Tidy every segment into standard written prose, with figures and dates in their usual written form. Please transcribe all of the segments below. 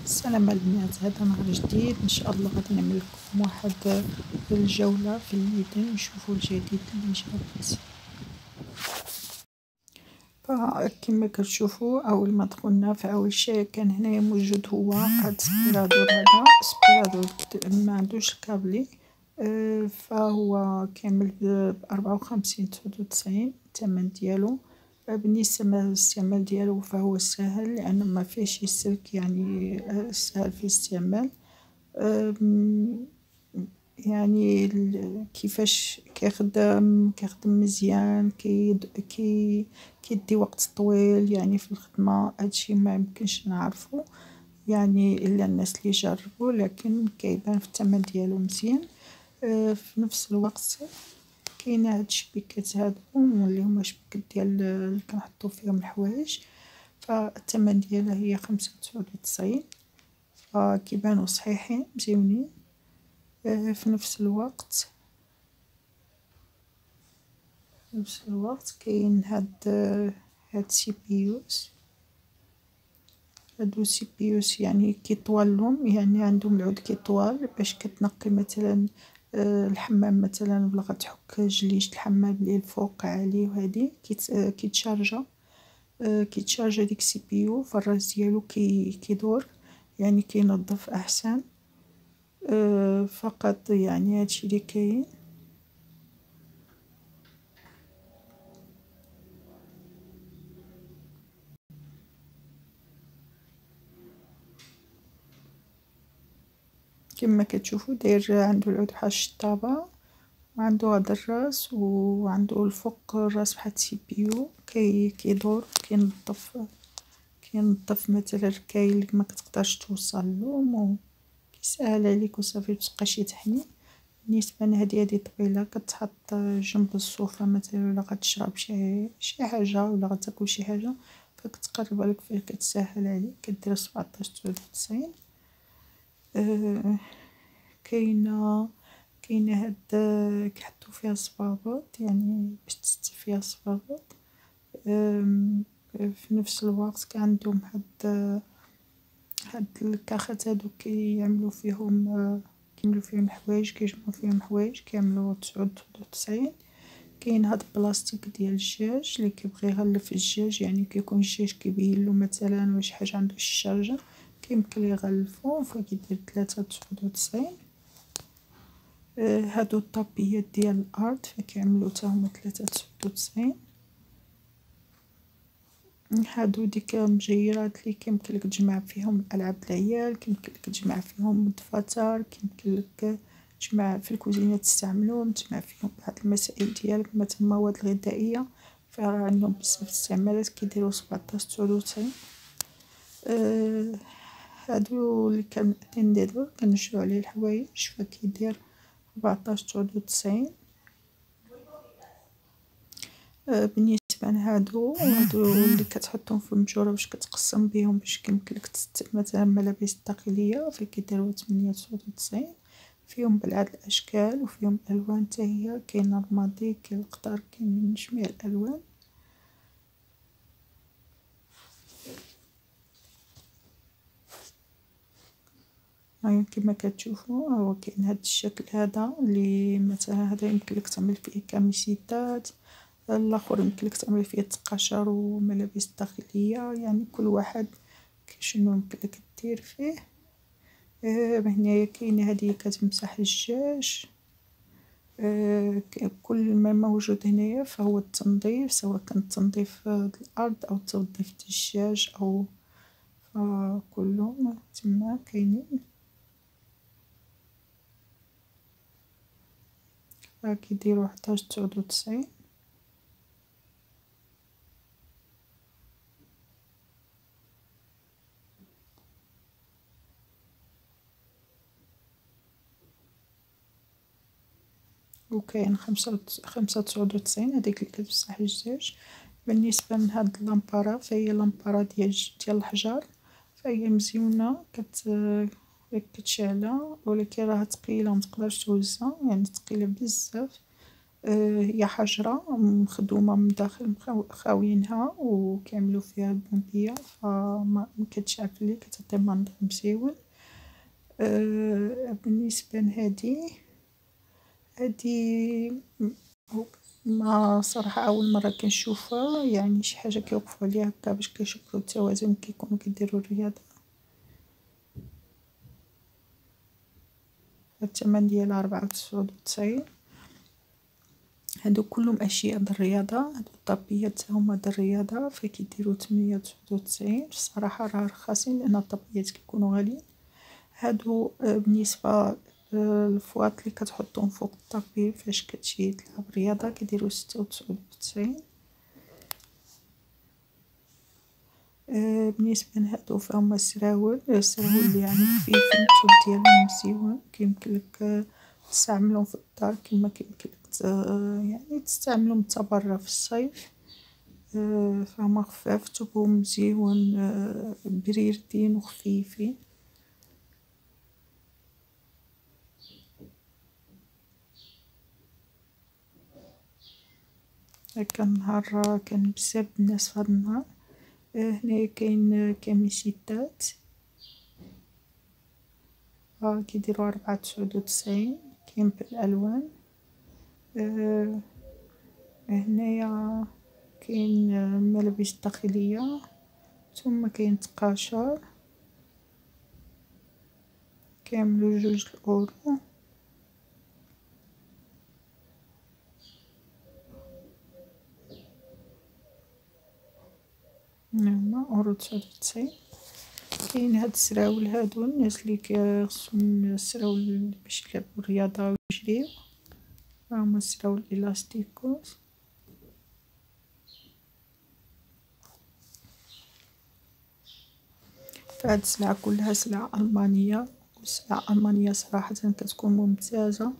السلام البنات، هذا نهار جديد ان شاء الله. غادي نعمل لكم واحد الجوله في الميدان نشوفوا الجديد اللي جابت. فكما كتشوفوا اول ما دخلنا فاول شيء كان هنايا موجود هو هذا السبيرادور. هذا السبيرادور ما عندوش الكابلي، فهو كامل ب54.99 الثمن ديالو. بالنسبه للاستعمال ديالو فهو سهل لانه ما فيهش السلك، يعني سهل في الاستعمال. يعني كيفاش كيخدم مزيان، كيدي وقت طويل يعني في الخدمه. هادشي ما يمكنش نعرفه يعني الا الناس اللي جربوا، لكن كيبان في الثمن ديالو مزيان. في نفس الوقت كاينه هاد الشبيكات هادو اللي هما شبكات ديال اللي كنحطو فيهم الحوايج، فالثمن ديالها هي 95. فكيبانو صحيحين مزيونين. في نفس الوقت كاين هاد سي بيوس. هادو سي بيوس يعني كيطوالهم، يعني عندهم العود كيطوال باش كتنقي مثلا الحمام مثلا، ولا غتحك جليش الحمام اللي الفوق عالي، وهادي كيتشارجا ديك السي بيو، فالراس ديالو كيدور يعني كينظف احسن. فقط يعني هادشي اللي كاين. كما كتشوفوا داير عنده العود بحال الشطابه، وعنده هذا الراس، وعنده الفوق الراس بحال السي بيو كيدور كينظف مثلا الركاين اللي ما كتقدرش توصل لهم، وكيسهل عليك وصافي متبقاش شي تحني. بالنسبه لهادي طويله كتحط جنب الصوفه مثلا، ولا غتشرب شي حاجه، ولا غتاكل شي حاجه فكتقربها لك فيه، كتسهل عليك. كدير 17.99. كاينه هاد كيحطو فيها الصبابط، يعني باش تستر فيها الصبابط. في نفس الوقت كان عندهم هاد الكاخات هادو كيعملوا فيهم الحوايج، كيجمعوا فيهم الحوايج، كيعملوا 99. كاين هاد البلاستيك ديال الدجاج اللي كيبغي يغلف الدجاج، يعني كيكون الدجاج كيبين له مثلا واش حاجه عنده الشارجه كيمكن يغلفو، فكيدير 3.99. هادو الطابيات ديال الارض فكيعملوا حتى هما 3.99. هادو ديك مجيرات اللي كيمكن لك تجمع فيهم العاب العيال، كيمكن لك تجمع فيهم الدفاتر، كيمكن لك تجمع في الكوزينه تستعملهم، تجمع فيهم بعض المسائل ديالك مثلا المواد الغذائيه، فراه عندهم بزاف استعمالات. كيديروا 17.99. هادو اللي كنديرو كنشرو عليه الحوايج فكيدير 14.99. بالنسبه لهادو اللي كتحطهم في المجوره باش كتقسم بهم باش كيمكن لك مثلا الملابس الداخليه، فكيديروا 8.99. فيهم بالعاد الاشكال وفيهم الالوان حتى هي، كاين الماضي، كاين القطر، كاين من جميع الالوان. كما كتشوفوا هو كاين هذا الشكل هذا، اللي مثلا هذا يمكن لك تعمل فيه كاميسيتات، الاخر يمكن لك تعمل فيه تقاشر وملابس داخليه، يعني كل واحد شنو يمكن لك دير فيه. هنايا كاينه هذه كتمسح الدجاج. كل ما موجود هنايا فهو التنظيف، سواء كان تنظيف الارض او تنظيف الدجاج او كلهم تما كاينين. كيديروا 11.99. وكاين 5.99 هذيك اللي كتمسح الدجاج. بالنسبه لهاد اللامباره فهي لامباره ديال الحجر، فهي مزيونه كتشعلها، ولكن راها ثقيله ومتقدرش توزها، يعني ثقيله بزاف. هي حجرة مخدومة من داخل خاوينها وكيعملو فيها البومبية كتشعل كتعطي منظر مزيون. بالنسبة لهادي ما صراحة أول مرة كنشوفها، يعني شي حاجة كيوقفو عليها هكا باش كيشكلو التوازن كيكونو كيديرو الرياضة. الثمن ديالها 4.99. هادو كلهم أشياء د الرياضة، هادو الطابيات هما د الرياضة فكيديرو 8.99. الصراحة راه رخاصين لأن الطابيات كيكونو غاليين. هادو بالنسبة الفواط لي كتحطهم فوق الطابي فاش كتجي تلعب رياضة كيديرو 6.99. بالنسبة لهادو فهما السراول يعني خفيفين الثوب ديالهم مزيون كيمكنلك تستعملهم في الدار كما كيمكنلك يعني تستعملهم حتى برا في الصيف. فهما خفاف ثوبهم مزيون بريردين وخفيفين. هاكا النهار كان بزاف الناس في هاد النهار. هنايا كاين كميسيتات كيديرو 4.99. كاين بالألوان. هنايا كاين ملابس داخلية، ثم كاين تقاشر كيعملو 2 €. هما 1.99€. كاين هاد السراول هادو الناس لي كيخصهم السراول باش يلعبو الرياضة ويجريو، هما السراول إلاستيكوس. فهاد السلعة كلها سلعة ألمانية، والسلعة الألمانية صراحة كتكون ممتازة.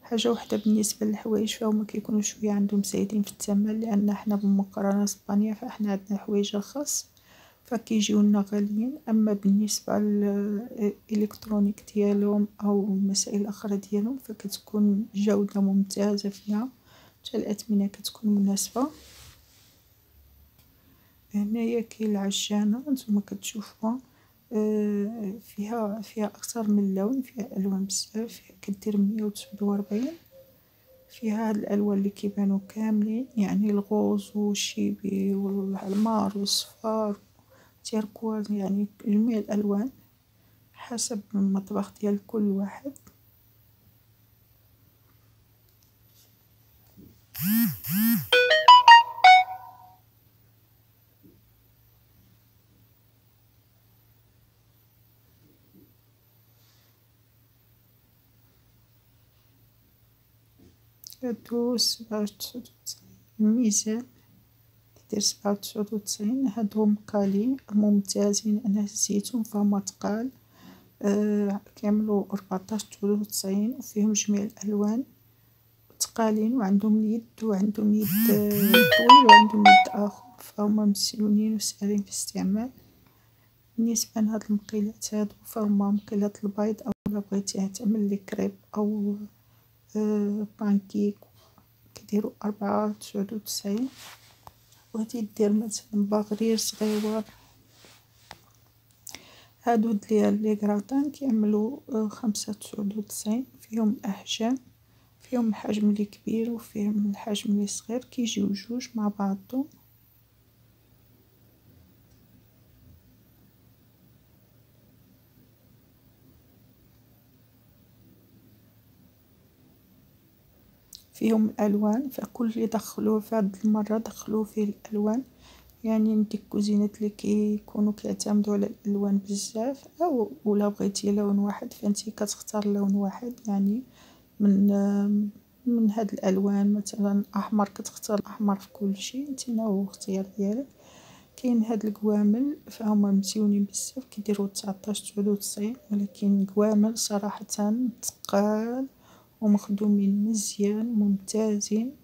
حاجة وحدة بالنسبة للحوايج فهما كيكونو شوية عندهم زايدين في الثمن لأن حنا بالمقارنة بإسبانيا فحنا عندنا حوايج رخص فكيجيونا غاليين. أما بالنسبة للإلكترونيك ديالهم أو المسائل الأخرى ديالهم فكتكون جودة ممتازة فيها، حتى الأثمنة كتكون مناسبة. هنايا كاين العجانة نتوما كتشوفوها فيها أكثر من لون، فيها ألوان بزاف، فيها كدير 149. فيها هاد الألوان اللي كيبانو كاملين يعني الغوز والشيبي والحمار والصفار تيركواز، يعني جميع الألوان حسب المطبخ ديال كل واحد. هادو 7.99. الميزان كيدير 7.99. هادو مقالين ممتازين، أنا هزيتهم فهما تقال. كيعملو 14.99 وفيهم جميع الألوان تقالين وعندهم اليد وعندهم يد طويل وعندهم يد آخر فهما مزيونين وساهلين في الاستعمال. بالنسبة لهاد المقيلات هادو فهما مقيلات البيض أو لا بغيتيها تعمل لي كريب أو بانكيك كيديرو 4.99. بغيتي دير مثلا باغرير صغيور. هادو ديال لي كراطان كيعملو 5.99. فيهم أحجام، فيهم الحجم اللي كبير وفيهم الحجم اللي صغير كيجيو جوج مع بعضهم. فيهم الألوان فكل اللي دخلوه في هاد المرة دخلوه فيه الألوان، يعني ديك الكوزينات اللي كيكونوا كيعتمدوا على الألوان بزاف أو ولا بغيتي لون واحد فانتي كتختار لون واحد يعني من هاد الألوان. مثلا أحمر كتختار الأحمر في كل شيء نتينا واختيار ديالك. كاين هاد القوامل فهما مزيونين بزاف كيديروا 19.99 ولكن قوامل صراحة تقال ومخدومين مزيان ممتازين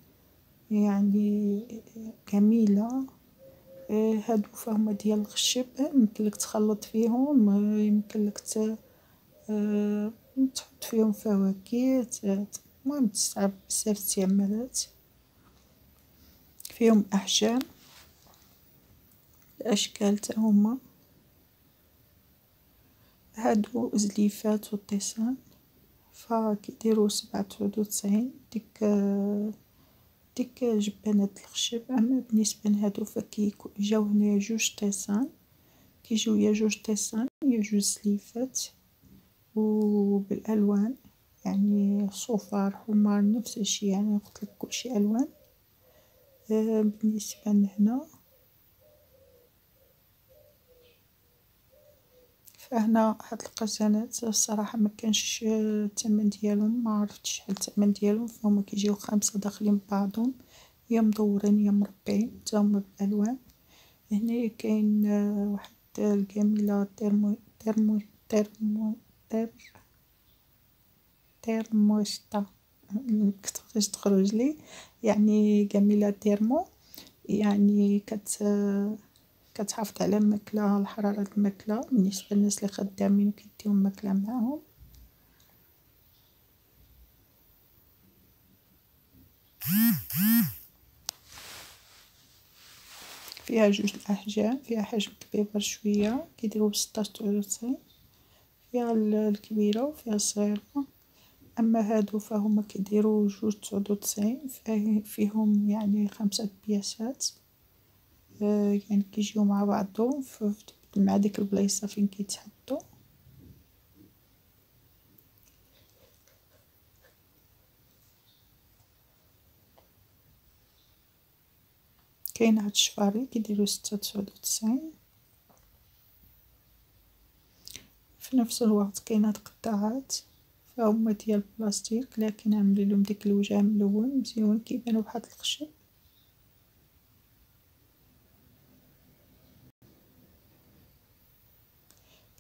يعني جميلة. هادو فهما ديال الخشب يمكنلك تخلط فيهم، يمكنلك تحط فيهم فواكه المهم بزاف التيمالات فيهم أحجام الأشكال تا هما. هادو زليفات و طيسان فكيديرو 97. ديك جبانات الخشب. أما بالنسبة لهادو جاو هنايا جوج طيسان، كيجيو يا جوج طيسان يا جوج زليفات و بالألوان، يعني صفار حمار نفس الشي، يعني قلتلك كلشي ألوان. بالنسبة لهنا فهنا هاد القزانات الصراحة مكانش التمن ديالهم، معرفتش شحال التمن ديالهم، فهما كيجيو 5 داخلين ببعضهم، يا مدورين يا مربعين تا هما بالألوان. هنايا كاين واحد الجميلة تيرموستا مكتبغيش تخرجلي، يعني جميلة تيرمو، يعني كتحافظ على الماكلة، حرارة الماكلة بالنسبة للناس لي خدامين و كيديو الماكلة معاهم. فيها جوج الأحجام، فيها حجم كبير شوية كيديرو بستاش 99، فيها الكبيرة و فيها الصغيرة. أما هادو فهما كيديرو جوج 99، فيهم يعني 5 بياسات، يعني كيجيو مع بعضهم مع ديك البلايصة فين كيتحطو. كاين هاد الشفاري كيديرو 699. في نفس الوقت كاين هاد القطاعات فهما ديال البلاستيك، لكن عاملينلهم ديك الوجه ملون مزيون كيبانو بحال الخشب.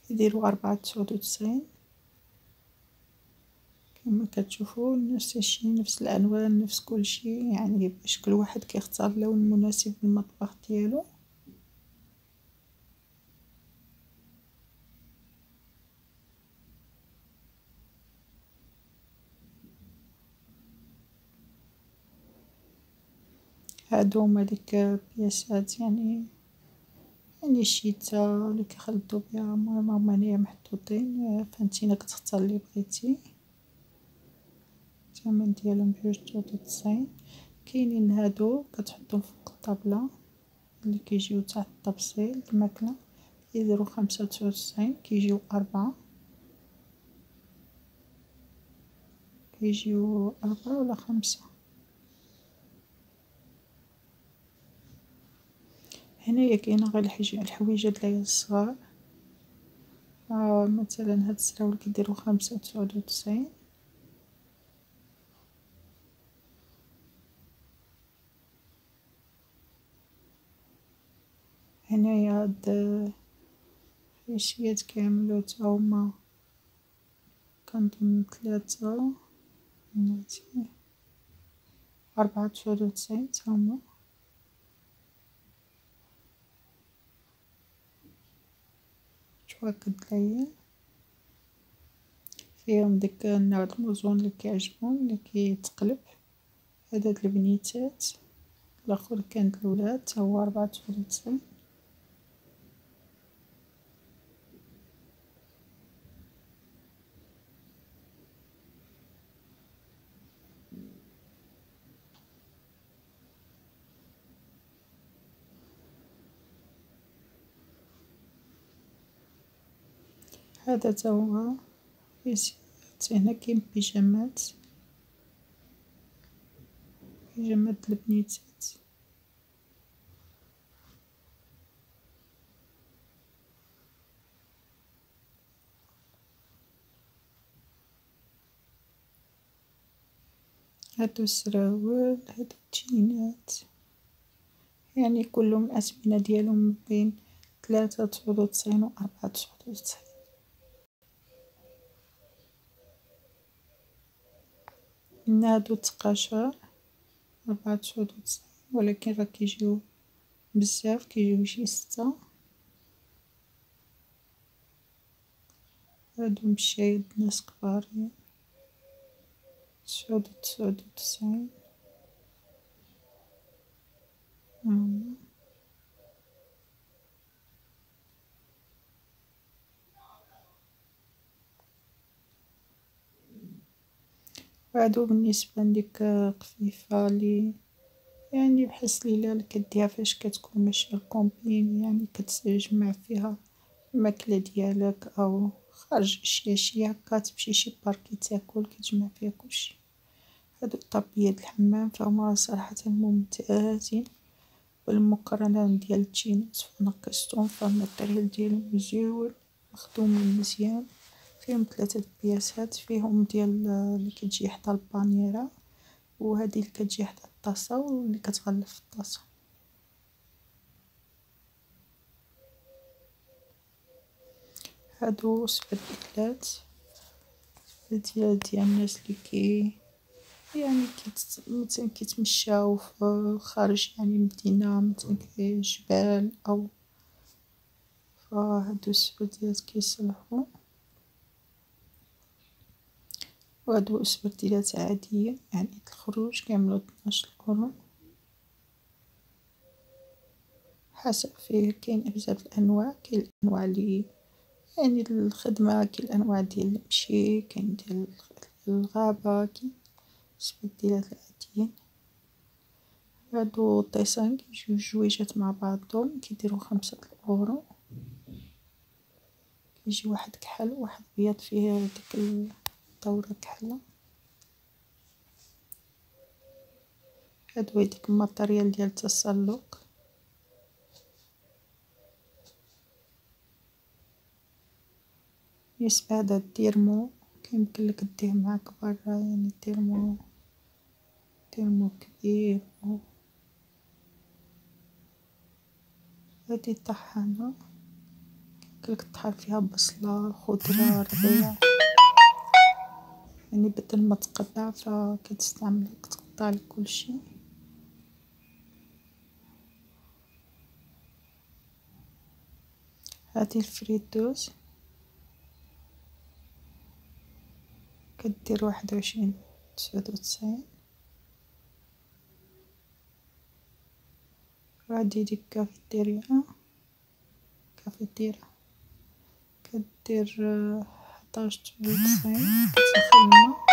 كيديرو 499 كما كتشوفو، نفس الشي نفس الألوان نفس كلشي، يعني باش كل واحد كيختار اللون المناسب للمطبخ ديالو. هادو هما ديك بياسات، يعني الشيتا لي كيخلطو بها، المهم هما هنايا محطوطين، فانتينا كتختار لي بغيتي. الثمن ديالهم بجوج 93. كاينين هادو كتحطهم فوق الطابلة اللي كيجيو تحت الطبسيل الماكلة، كيديرو 95، كيجيو 4، كيجيو 4 ولا 5. هنايا كاينة غير الحويجات لي الصغار، مثلا هاد السراول كيديرو 95. هنايا هاد الحويشيات كامل تا هما كنظن 3 94 تا هما. شواكد ليا فيهم داك النوع الموزون اللي كيعجبهم اللي كيتقلب. هادات البنيتات، الاخر كان الولاد تا هو 94. هذا تا هو هنا كاين بيجامات البنيتات. هادو السراول، هادو الجينات، يعني كلهم الأسمنة ديالهم بين 93 و 94. هادو التقاشر 94، ولكن راه كيجيو بزاف، كيجيو شي 6. هادو مشايد ناس كبار 999. وهادو بالنسبة لديك خفيفة لي يعني بحس ليلة كديها فاش كتكون ماشي الكومبين، يعني كتجمع فيها الماكلة ديالك أو خارج شي هاكا تمشي شي باركي تاكل كتجمع فيها كلشي. هادو طابية الحمام فهما صراحة ممتازين بالمقارنة ديال التشينوز، فنقصتهم فالماتريال ديالهم مزيون مخدومين مزيان، فيهم 3 بياسات، فيهم ديال اللي كتجي حدا البانيرة وهادي اللي كتجي حدا الطاسة واللي كتغلف في الطاسة. هادو سبرديلات ديال الناس اللي يعني مثلا كيتمشاو في خارج يعني مدينة مثلا جبال أو فهادو السبرديلات كيصلحو. وهادو سبرديلات عادية يعني الخروج كيعملو 12€. حسب فيه كاين بزاف الأنواع، كاين الأنواع لي يعني الخدمة، كاين الأنواع ديال المشي، كاين ديال الغابة، كاين السبرديلات العاديين. هادو طيسان كيجيو جويجات مع بعضهم كيديرو 5€. كيجي واحد كحل وواحد بيض فيه ديك الدورة كحلة. هادو هيديك الماتريال ديال التسلق. بالنسبة هذا الديرمو كيمكنلك ديه معاك برا، يعني ديرمو كبير. هادي الطحانة يمكنلك طحن فيها بصلة خضرة ربيع، يعني بدل ما تقطع فكتستعمل تقطعلك كلشي. هادي الفريتوز كدير 21.99. وهادي ديك كافيتيرا كدير 11.99 كتسخن الما.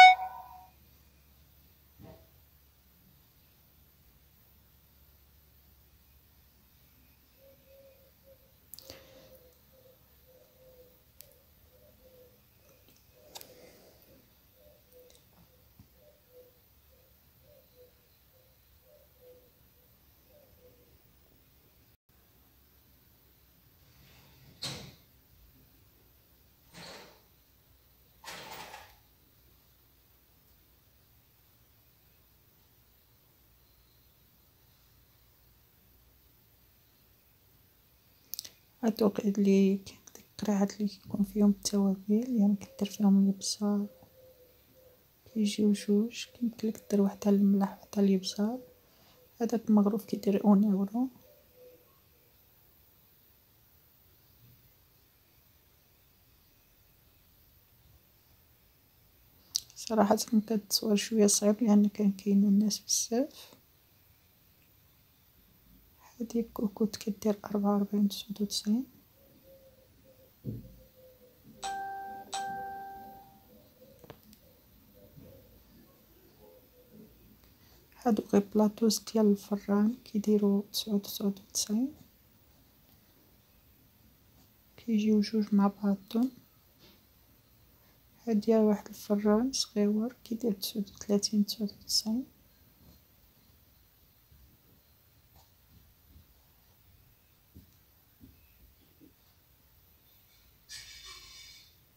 هادو اللي ديك القرعات اللي كيكون فيهم التوابل، يعني كدير فيهم البصل، كيجيو جوج، كيمكنلك دير وحدة للملح وحدة للبصل. هداك المغروف كيدير 1€. صراحة كان التصوير شوية صعيب لأن كاينين الناس بزاف. هادي كوكوط كدير 44.99. هادو غير بلاطوز ديال الفران كيديرو 9.99. كيجيو جوج مع بعضهم. هادي واحد الفران صغيور كيدير 39.99.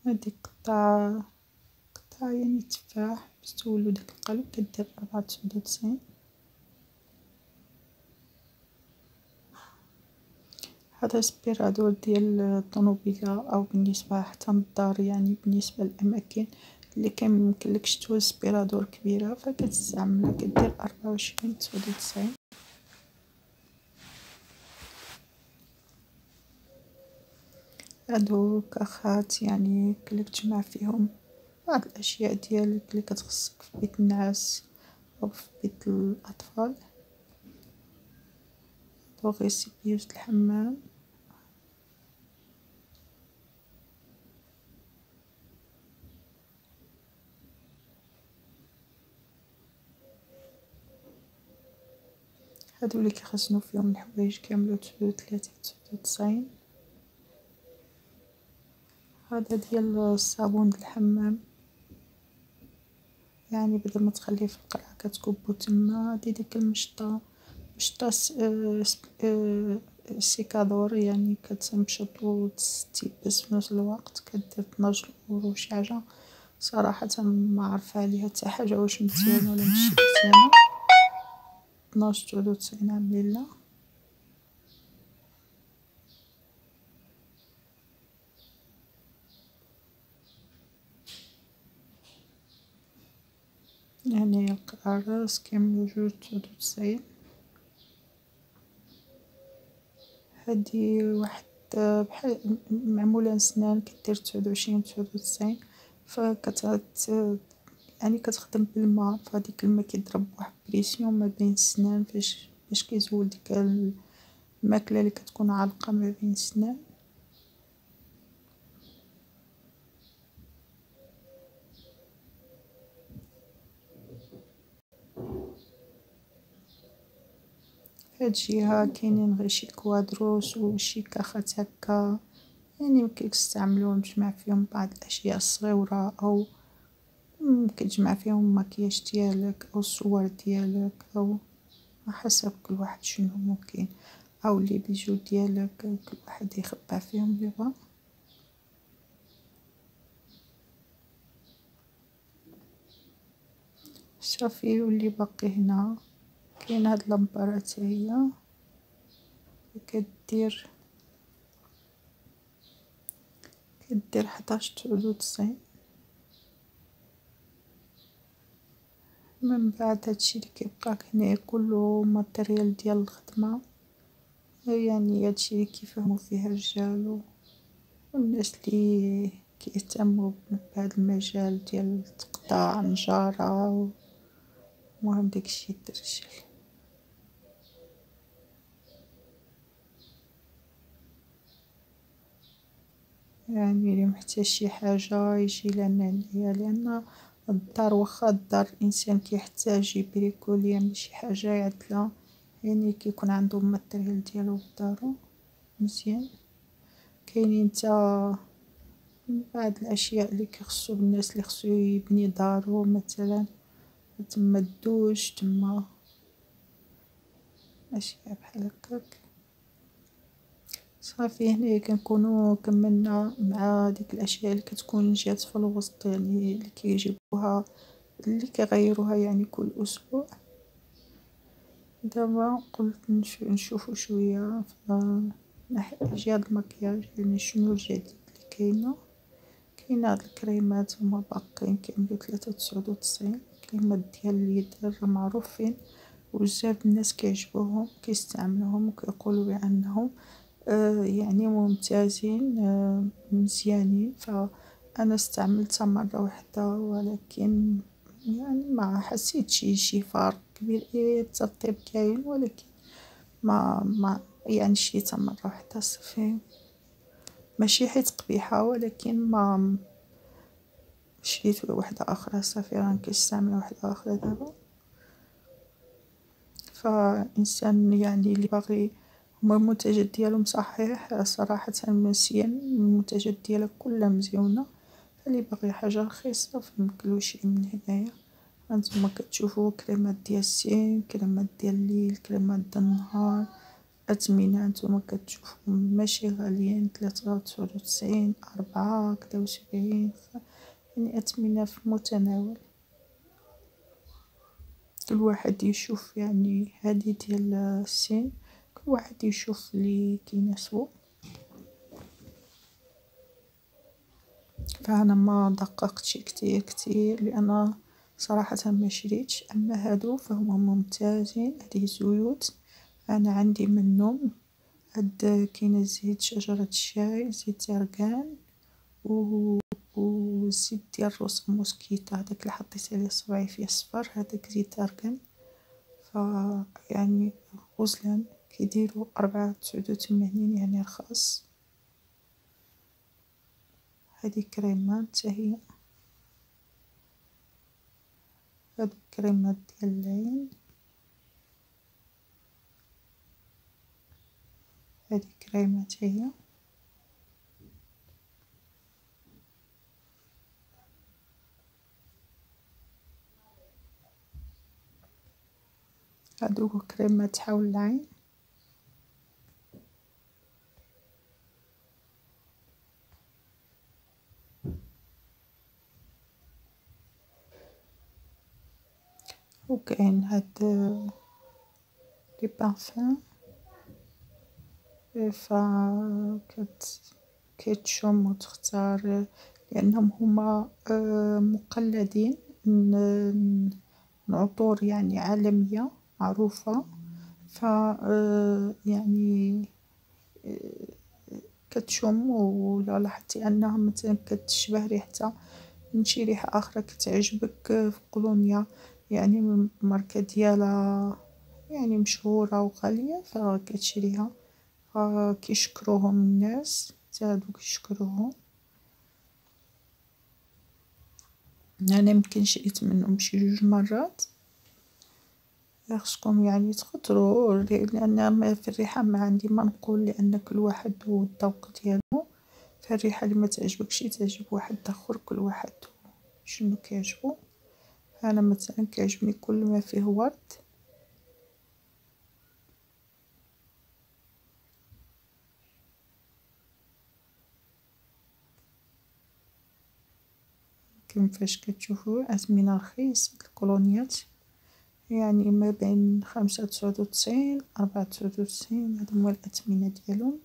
هادي قطعة يعني تفاح باش تولو داك القلب كدير 4.99. هذا سبيرادور ديال الطونوبيلة أو بالنسبة حتى للدار، يعني بالنسبة للأماكن اللي كيمكنلكش توز سبيرادور كبيرة فكتستعملها كدير 24.99. هادو كاخات يعني يمكنلك تجمع فيهم بعض الأشياء ديالك اللي كتخصك في بيت النعاس أو في بيت الأطفال. هادو غيسيبيوز الحمام. هادو اللي كيخزنو فيهم الحوايج كامل 39. هذا ديال الصابون د الحمام، يعني بدل ما تخليه في القرعة كتكبو تما. هادي ديك المشطة، مشطة سيكادور، يعني كتمشط و تيبس في نفس الوقت، كدير 12 اورو شي حاجة. صراحة ما عارفة عليها حتى حاجة واش مزيانة ولا ماشي مزيانة. 12.99 عاملين. يعني القرع راس كامل 2.99. هادي واحد بحال معمولة لسنان كدير 29.99. يعني كتخدم بالما، فهاديك الما كيضرب بواحد بريسيون ما بين السنان باش كيزول ديك الماكلة اللي كتكون عالقة ما بين السنان. هاد الجهة كاينين غير شي كوادروس و شي كاخات هكا، يعني كيستعملوهم تجمع فيهم بعض الأشياء الصغيورة، أو كتجمع فيهم المكياج ديالك أو الصور ديالك، أو على حسب كل واحد شنو ممكن، أو لي بيجو ديالك كل واحد يخبع فيهم اللي بغا. صافي. واللي باقي هنا كاين هاد اللمبارة حتى هي كدير 11.99. من بعد هادشي اللي كيبقاك هنا كله ماتريال ديال الخدمة، يعني هادشي اللي كيفهمو فيه الرجال والناس اللي كيهتمو بهاد المجال ديال التقطاع النجارة، المهم داكشي د الرجال. يعني اللي محتاج شي حاجة يجي لنا هنايا، لأن الدار واخا الدار الإنسان كيحتاج يبريكولي يعمل شي حاجة يعدلها، يعني كيكون عندو الماتريال ديالو فدارو مزيان. كاينين تا بعض الأشياء اللي كيخصو الناس اللي خصو يبني دارو، مثلا تما الدوش، تما أشياء بحال هكاك. صافي هنايا كنكونو كملنا مع ديك الأشياء اللي كتكون جات في الوسط، يعني اللي كيجيبوها اللي كيغيروها يعني كل أسبوع. دابا قلت نشوفو شوية في جهة المكياج، يعني شنو الجديد اللي كاين هاد الكريمات هما باقيين كيعملو 3.99. كريمات ديال اليد راه معروفين وبزاف الناس كيعجبوهم كيستعملوهم وكيقولوا بأنهم يعني ممتازين، مزيانين. فأنا استعملتها مرة واحدة، ولكن يعني ما حسيتش شي فرق كبير. الترطيب كاين، ولكن ما يعني شريتها مرة واحدة صافي، ماشي حيت قبيحة، ولكن ما شريت وحدة أخرى صافي، راني كنستعمل وحدة أخرى دابا. فإنسان يعني اللي باغي هما المنتجات ديالهم صحيح صراحة مزيان، المنتجات ديالها كلها مزيونة. اللي باغي حاجة رخيصة فمكلوش من هنايا. هانتوما كتشوفو كريمات ديال السين، كريمات ديال الليل، كريمات ديال النهار، أثمنة هانتوما كتشوفو ماشي غاليين، 3.99، 4 كدا و70، يعني أثمنة في المتناول. كل واحد يشوف، يعني هادي ديال السين كل واحد يشوف اللي كيناسبو. فأنا ما دققتش كتير لأن صراحة ما شريتش. أما هادو فهما ممتازين. هذه زيوت أنا عندي منهم. كاين زيت شجرة الشاي، زيت زرقان، و الزيت ديال الروس موسكيتا هداك اللي حطيت عليه صبعي فيه صفر، هداك زيت أركان. يعني غزلان كيديرو 4,89 يعني رخاص. هادي كريمات حتى هي، هادو كريمات ديال العين، هادي كريمات هي. هادو كريمات حول العين. وكاين هاد لي بارفان، كتشم وتختار لأنهم هما مقلدين من عطور يعني عالمية معروفة. يعني كتشم ولا لاحظتي أنها مثلا كتشبه ريحتها من شي ريحة أخرى كتعجبك في قولونيا، يعني ماركة ديالها يعني مشهورة وغالية فكتشريها، فكيشكروهم الناس حتى هادو كيشكروهم. أنا يمكن شريت منهم شي 2 مرات. خصكم يعني تخطروا لأن في الريحة ما عندي ما نقول، لأن كل واحد والذوق ديالو. فالريحة اللي ما تعجبكش تعجب واحد آخر، كل واحد شنو كيعجبو. أنا مثلا كيعجبني كل ما فيه ورد. كيما فاش كتشوفوا أثمنة رخيص الكولونيات، يعني ما بين 95 94، هادو هما الأثمنة ديالهم.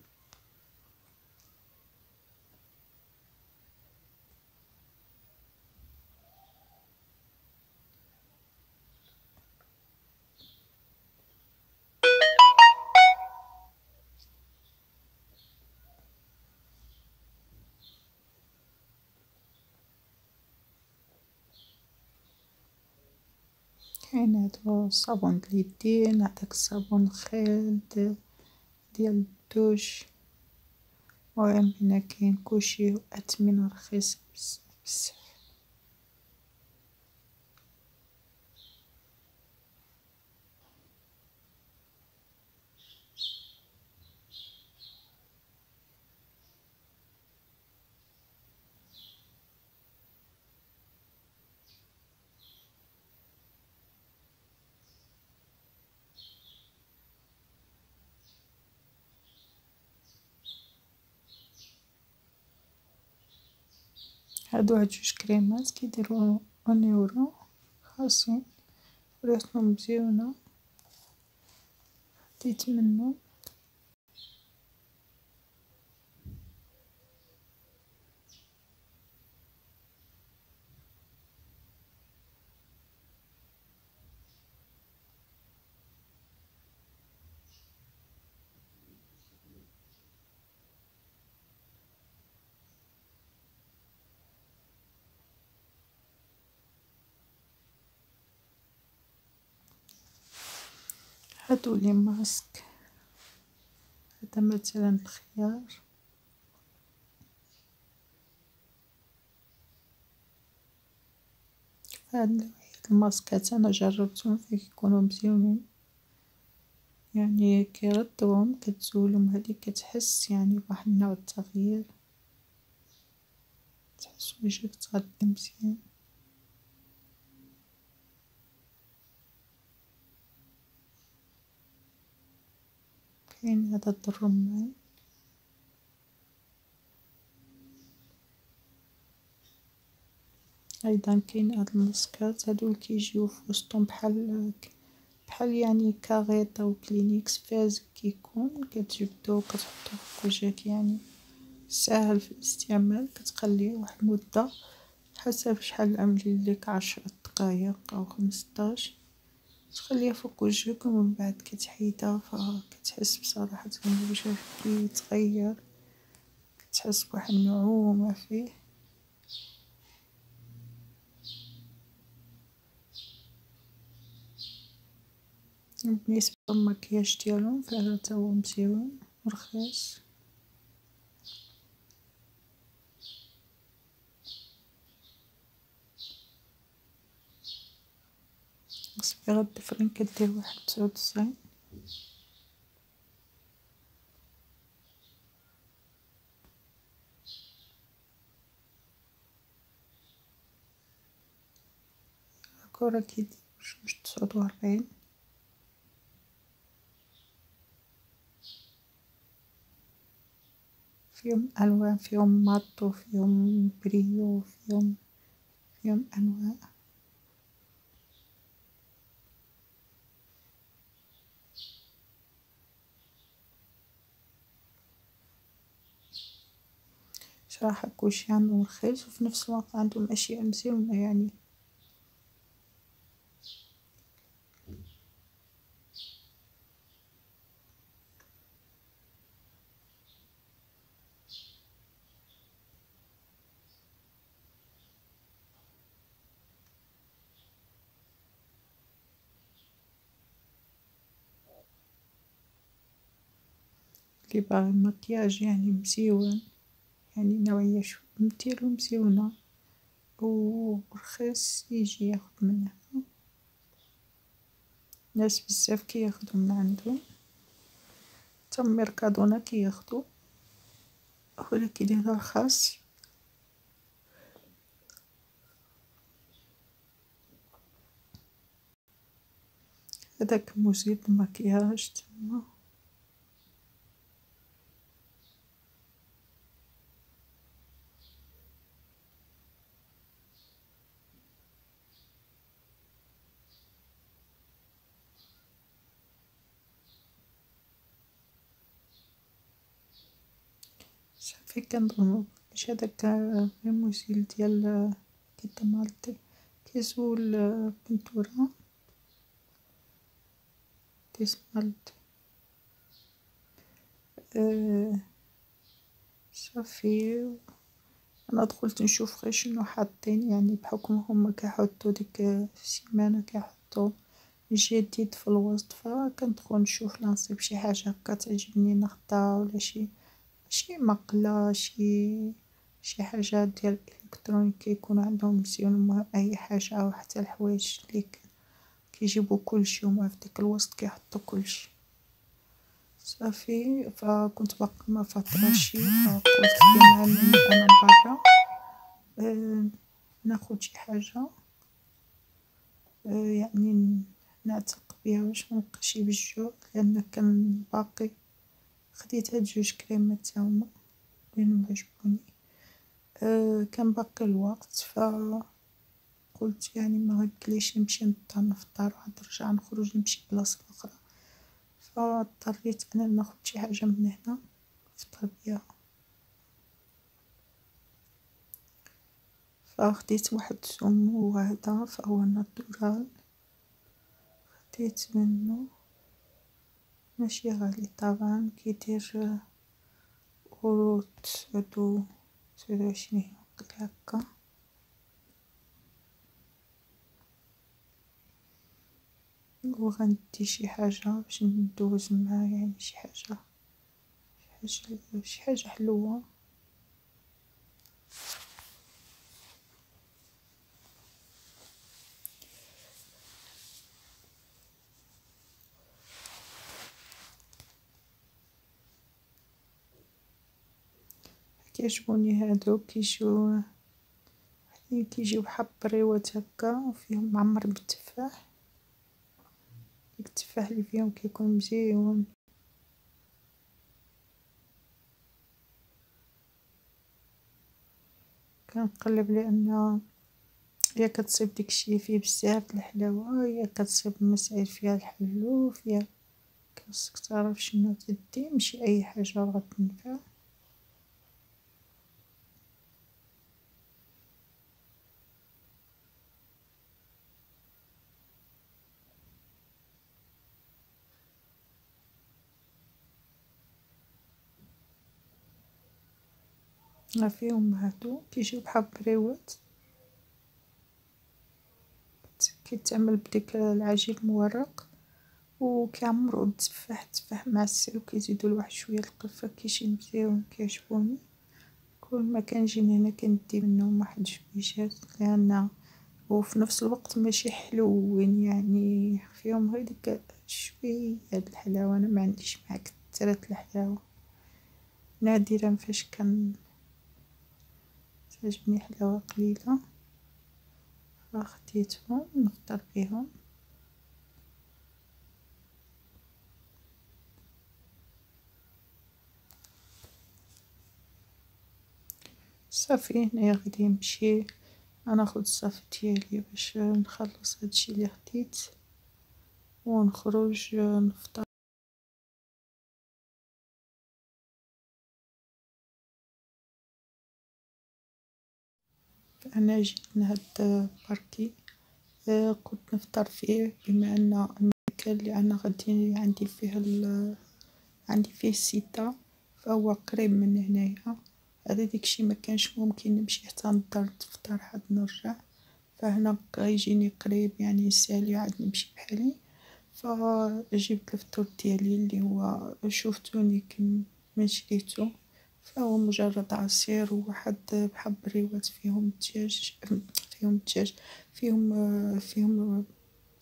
كاين هادو صابون اليدين، هداك الصابون الخيل ديال الدوش. المهم هنا كاين كلشي أثمنة رخيصة بزاف بزاف. هادو هاد 2 كريمات كيديرو 1€، خاصين ريحتهم مزيونة، خديت منهم. هادو لي ماسك، هذا مثلا الخيار. هاد نوعية الماسكات أنا جربتهم فكيكونوا مزيونين، يعني كيرطبهم كتزولهم هاديك كتحس يعني بواحد النوع التغيير، تحس وجهك تغطي مزيان. كاين هذا الرمان، أيضا كاين هاد الماسكات هادو اللي كيجيو في وسطهم بحال يعني كاغيط أو كلينيكس فاز كيكون، كتجبدو وكتحطو في وجهك، يعني ساهل في الاستعمال. كتخليه واحد المدة حسب شحال عاملين ليك 10 دقايق أو 15، تخليها فوق وجهك ومن بعد كتحيدها، فكتحس بصراحة أن وجهك كيتغير، كتحس بواحد النعومة فيه. بالنسبة للمكياج ديالهم فهذا تا هو مزيون ورخيص. صفيغة الضفرين كدير 91. كورة كيدير 49. فيهم ألوان، فيهم مات وفيهم بريو فيهم أنواع. صراحة كلشي عندهم رخيص وفي نفس الوقت عندهم أشياء مزيونة يعني. اللي باغي مكياج يعني مزيون، يعني نوعية مديرو مزيونة ورخيص يجي ياخد منه. ناس بزاف كياخدو من عندهم، تا ميركادونا كياخدو، ولكن هذا رخاص. هداك مزيل المكياج تما. صافي كنظن باش هداك المزيل ديال كيتا مالتي كيزول بنتورة تيسمالت. صافي انا دخلت نشوف غير شنو حاطين، يعني بحكم هما كيحطو ديك السيمانة كيحطو جديد في الوسط، فكندخل نشوف لنصيب شي حاجة هكا تعجبني ناخدها، ولا شي مقلة شي حاجات ديال الالكترونيك كيكون عندهم مزيون. المهم اي حاجة او حتى الحوايج اللي كيجيبو كلشي هما في ديك الوسط كيحطو كلشي. صافي فكنت باقا ما فطراشي، فقلت بما انني انا برا ناخد شي حاجة يعني نعتق بها باش منبقاش بالجوع، لان كان باقي. خديت هاد 2 كريمات تا هما لين عجبوني. كان باقي الوقت فقلت يعني ما غيبقليش نمشي للدار نفطر وعاد نرجع نخرج نمشي بلاصة اخرى، فاضطريت انا ناخد شي حاجة من هنا نفطر بيها. فخديت واحد السمو هذا فهو ناتورال، خديت منه ماشي غالي طبعا، كيدير أورو 29 هكا. وغندي شي حاجة باش ندوز معاه، يعني شي حاجة حلوة. كيعجبوني هادو كيجيو بحال بريوات هكا وفيهم معمر بالتفاح. ديك التفاح اللي فيهم كيكون مزيون. كنقلب لان يا كتصيب داكشي فيه بزاف د الحلاوة، يا كتصيب مسائل فيها الحلو فيها، خاصك تعرف شنو تدي، ماشي اي حاجة غتنفع. فيهم هادو كيجيو بحال بريوات، كيتعمل بديك العجين المورق وكيعمرو التفاح معسل وكيزيدو لواحد شوية القرفة كيجي مزيون كيعجبوني. كل ما كنجي لهنا كندي منهم واحد جويجات لأن وفي نفس الوقت ماشي حلوين يعني فيهم غير ديك شوية د الحلاوة. أنا معنديش مع كترة الحلاوة، نادرا فاش تعجبني حلاوة قليلة فخديتهم نفطر بيهم. صافي هنايا غادي نمشي ناخد الصافي ديالي باش نخلص هادشي اللي خديت ونخرج نفطر. انا جيت لهاد الباركي قلت نفطر فيه بما ان المكان اللي انا غادي عندي فيه السيتا فهو قريب من هنايا. هذا داكشي ما كانش ممكن نمشي حتى للدار نفطر عاد نرجع، فهنا يجيني قريب يعني سالي عاد نمشي بحالي. فجبت الفطور ديالي اللي هو شفتوني كما شريتو، فهو مجرد عصير وواحد بحال بريوات فيهم الدجاج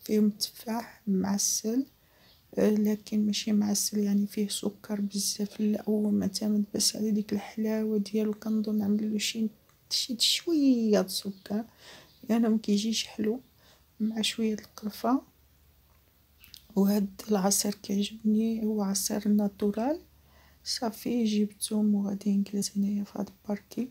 فيهم تفاح معسل، لكن ماشي معسل يعني فيه سكر بزاف لا هو معتمد بس على ديك الحلاوه ديالو. كنظن عملوا شي شويه سكر لانه ما كيجيش حلو مع شويه القرفه. وهاد العصير كيعجبني هو عصير ناتورال. صافي جبتهم وغادي نجلس هنايا في هاد الباركي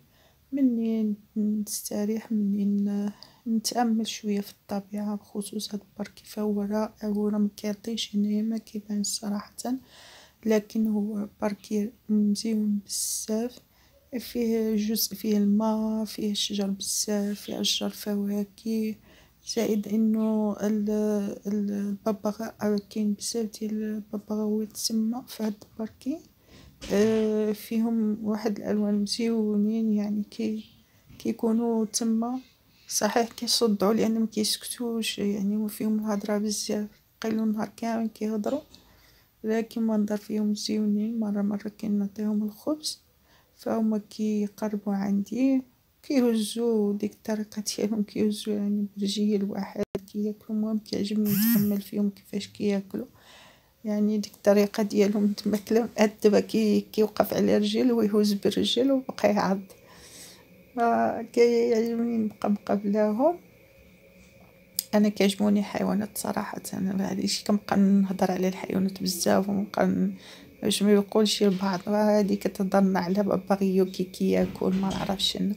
مني نستريح مني نتامل شويه في الطبيعه. بخصوص هاد الباركي فهو رائع وراه مكيعطيش هنايا ما كيبان صراحه، لكن هو باركي مزيون بزاف. فيه جزء فيه الماء فيه الشجر بزاف فيه اشجار فواكه، زائد انه الببغاء كاين بزاف ديال الببغاوات تما في هاد الباركي. فيهم واحد الالوان مزيونين يعني كيكونوا تما صحيح كيصدعوا لان ما كيسكتوش يعني وفيهم الهضره بزاف قيلوا النهار كامل كيهضروا، لكن منظر فيهم مزيونين. مرة كنعطيهم الخبز فهما كيقربوا عندي كيهزوا ديك الطريقة ديالهم كيهزوا يعني برجيل واحد كياكلوا. المهم كيعجبني نتأمل فيهم كيفاش كياكلوا يعني ديك الطريقة ديالهم متمكلة مأدبة كيوقف على رجل ويهز برجل وبقى يعض. كيعجبني نبقى بلاهم. انا كيعجبوني الحيوانات صراحه، انا معليش كنبقى نهضر على الحيوانات بزاف ونبقى باش ما يقولش البعض هذه كتهضرنا على بابغيو كياكل ما نعرفش شنو.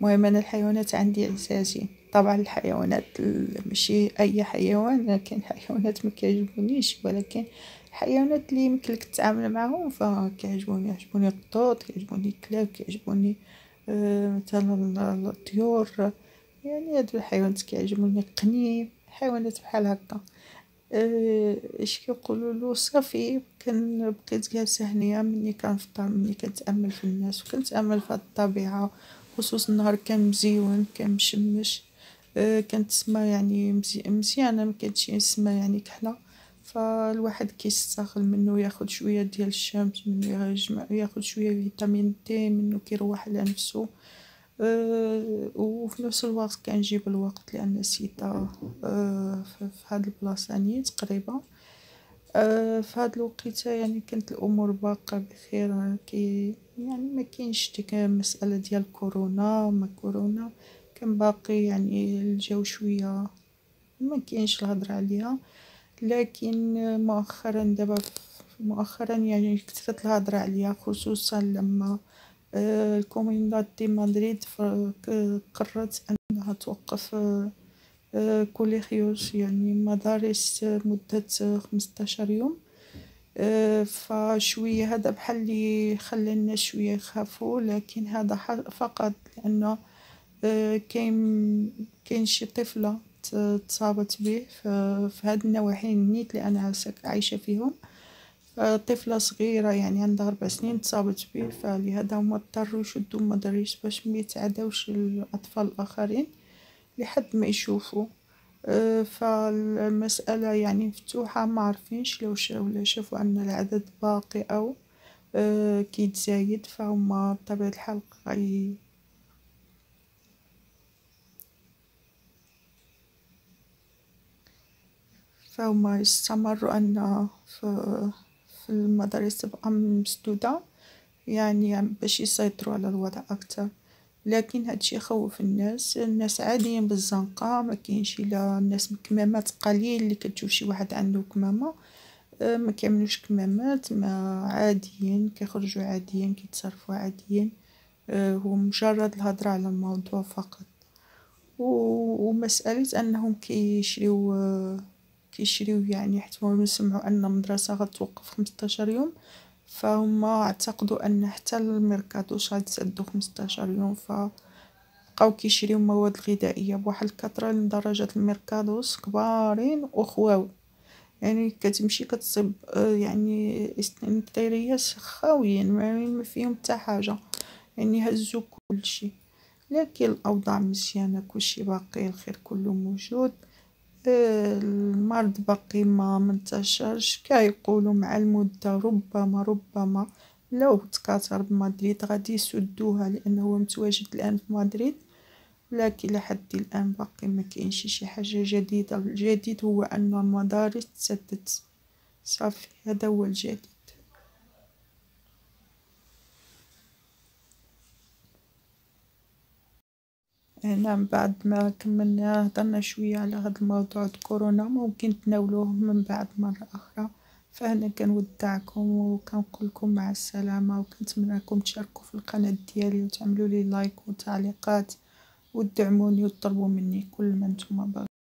المهم انا الحيوانات عندي عزازين. طبعا الحيوانات ماشي اي حيوان، لكن حيوانات ما كيعجبونيش، ولكن الحيوانات اللي يمكن لك تتعامل معهم فكيعجبوني. يعجبوني القطوط، كيعجبوني الكلاب، كيعجبوني مثلا الطيور. يعني هادو الحيوانات كيعجبوني. القنين حيوانات بحال هكا. اش كيقولوا صافي بقيت جالسه هنايا مني كنفطر مني كنتامل في الناس وكنتامل في الطبيعه. خصوصا النهار كان مزيون كان مشمش. كانت السما يعني مزيانه ما كانتش السما يعني كحله، فالواحد كيستغل منه ياخد شويه ديال الشمس منه ياخد شويه فيتامين دي منه كيروح على نفسه. وفي نفس الوقت كنجيب الوقت لان سيتا في هاد البلاصه نيت قريبه. في هاد الوقيته يعني كانت الامور باقه بخير يعني ما كاينش ديك مساله ديال كورونا ما كورونا. كان باقي يعني الجو شويه ما كاينش الهضره عليها. لكن مؤخرا يعني كثرت الهضره عليها خصوصا لما الكوميونيداد دي مدريد قررت انها توقف كوليخيوس يعني مدارس مدة 15 يوم. فشوية هذا بحال اللي خلى الناس شوية يخافوا، لكن هذا فقط لأنه كاين شي طفلة تصابت به في هاد النواحي نيت اللي أنا عايشة فيهم. طفلة صغيرة يعني عندها 4 سنين تصابت به، فلهذا هما اضطروا يشدوا المدارس باش ما يتعداوش الأطفال الآخرين لحد ما يشوفوا. فالمسألة يعني مفتوحة، ما عارفينش ولا شافوا أن العدد باقي أو كيتزايد، فهما بطبيعة الحال فهما يستمروا أن في المدارس تبقى مسدودة، يعني باش يسيطروا على الوضع أكتر. لكن هادشي يخوف الناس عاديين بالزنقة، ما كاينش الا الناس كمامات قليل اللي كتشوف شي واحد عنده كمامة، ما كيعملوش كمامات، ما عاديين كيخرجوا عاديين كيتصرفوا عاديين، هو مجرد الهضرة على الموضوع فقط. ومسألة أنهم كيشريو يعني حيت هما سمعوا أن المدرسة غتوقف 15 يوم، فهما اعتقدوا أن حتى الميركادوش غيتسدو 15 يوم، فبقاو كيشريو مواد غذائية بواحد الكثرة لدرجة الميركادوس كبارين وخواو، يعني كتمشي كتصيب يعني إسكنتيريات خاويين ما فيهم حتى حاجة، يعني هزو كلشي. لكن الأوضاع مزيانة كلشي باقي الخير كله موجود، المرض باقي ما منتشرش كيقولوا مع المدة ربما لو تكاثر بمدريد غادي يسدوها لأنه هو متواجد الآن في مدريد، لكن لحد الآن باقي ما كاينش شي حاجة جديدة. الجديد هو أن المدارس تسدت صافي، هذا هو الجديد. نعم، بعد ما كملنا هضرنا شوية على هذا الموضوع كورونا، ممكن تناولوه من بعد مرة أخرى. فأنا كنودعكم وكنقولكم مع السلامة، وكنتمنىكم تشاركوا في القناة ديالي وتعملوا لي لايك وتعليقات وتدعموني وتطلبوا مني كل ما نتوما باغيين.